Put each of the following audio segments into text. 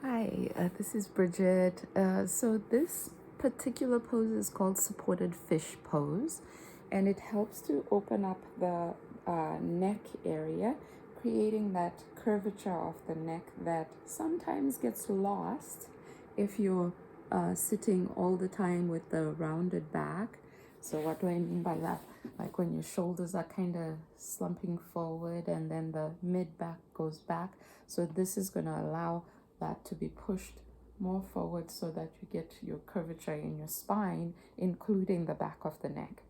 Hi, this is Bridget. So this particular pose is called supported fish pose, and it helps to open up the neck area, creating that curvature of the neck that sometimes gets lost if you're sitting all the time with the rounded back. So what do I mean by that? Like when your shoulders are kind of slumping forward and then the mid back goes back. So this is going to allow that to be pushed more forward so that you get your curvature in your spine, including the back of the neck.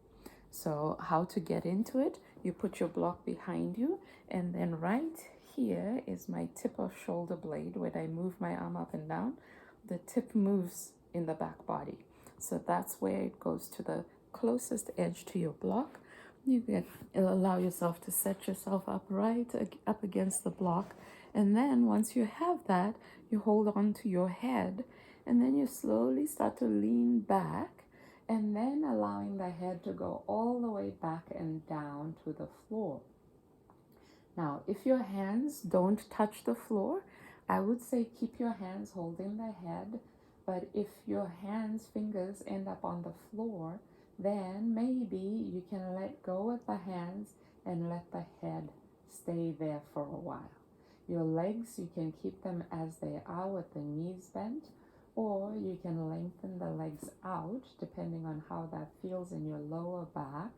So how to get into it? You put your block behind you, and then right here is my tip of shoulder blade. When I move my arm up and down, the tip moves in the back body. So that's where it goes to the closest edge to your block. You can allow yourself to set yourself up right up against the block. And then once you have that, you hold on to your head, and then you slowly start to lean back, and then allowing the head to go all the way back and down to the floor. Now, if your hands don't touch the floor, I would say keep your hands holding the head. But if your fingers end up on the floor, then maybe you can let go with the hands and let the head stay there for a while. Your legs, you can keep them as they are with the knees bent, or you can lengthen the legs out depending on how that feels in your lower back.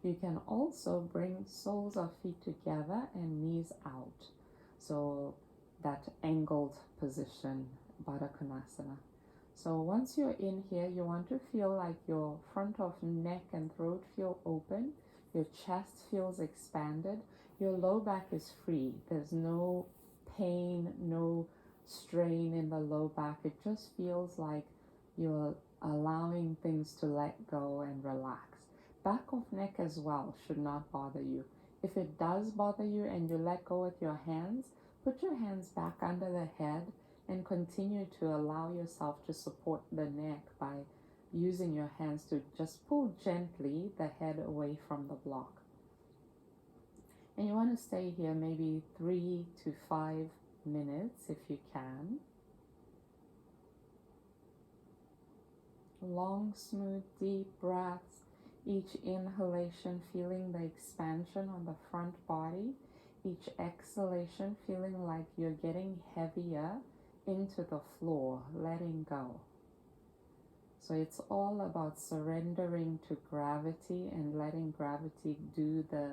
You can also bring soles of feet together and knees out. So that angled position, Baddha Konasana. So once you're in here, you want to feel like your front of neck and throat feel open. Your chest feels expanded. Your low back is free. There's no pain, no strain in the low back. It just feels like you're allowing things to let go and relax. Back of neck as well should not bother you. If it does bother you and you let go with your hands, put your hands back under the head and continue to allow yourself to support the neck by using your hands to just pull gently the head away from the block. And you want to stay here maybe 3 to 5 minutes if you can. Long, smooth, deep breaths. Each inhalation feeling the expansion on the front body. Each exhalation feeling like you're getting heavier into the floor, letting go. So it's all about surrendering to gravity and letting gravity do the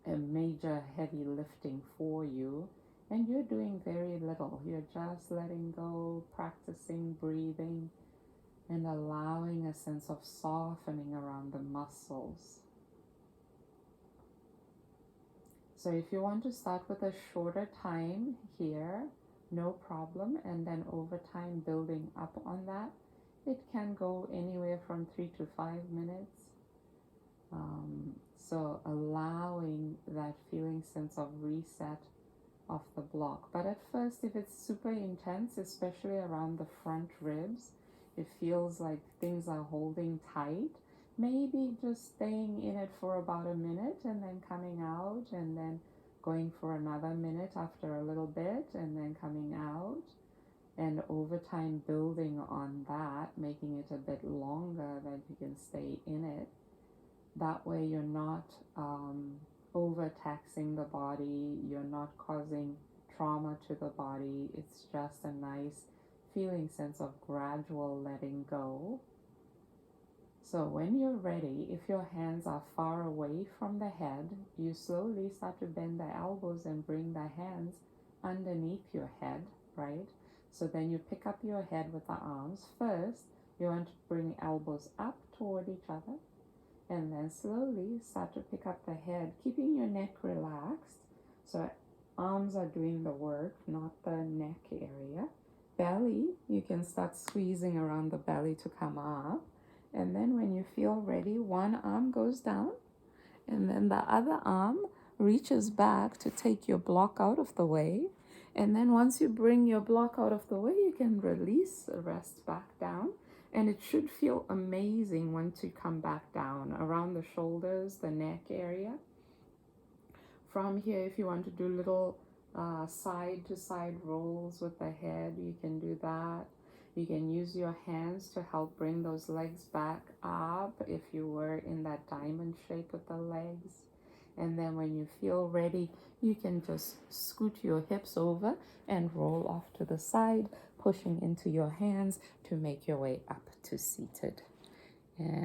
major heavy lifting for you. And you're doing very little. You're just letting go, practicing breathing, and allowing a sense of softening around the muscles. So if you want to start with a shorter time here, no problem, and then over time building up on that, it can go anywhere from 3 to 5 minutes. So allowing that feeling sense of reset of the block. But at first, if it's super intense, especially around the front ribs, it feels like things are holding tight, maybe just staying in it for about a minute and then coming out, and then going for another minute after a little bit and then coming out, and over time building on that, making it a bit longer that you can stay in it. That way you're not overtaxing the body, you're not causing trauma to the body. It's just a nice feeling sense of gradual letting go. So when you're ready, if your hands are far away from the head, you slowly start to bend the elbows and bring the hands underneath your head, right? So then you pick up your head with the arms. First, you want to bring elbows up toward each other, and then slowly start to pick up the head, keeping your neck relaxed. So arms are doing the work, not the neck area. Belly, you can start squeezing around the belly to come up. And then when you feel ready, one arm goes down, and then the other arm reaches back to take your block out of the way. And then once you bring your block out of the way, you can release, rest back down. And it should feel amazing once you come back down around the shoulders, the neck area. From here, if you want to do little side to side rolls with the head. You can do that. You can use your hands to help bring those legs back up if you were in that diamond shape with the legs. And then when you feel ready, you can just scoot your hips over and roll off to the side, pushing into your hands to make your way up to seated. And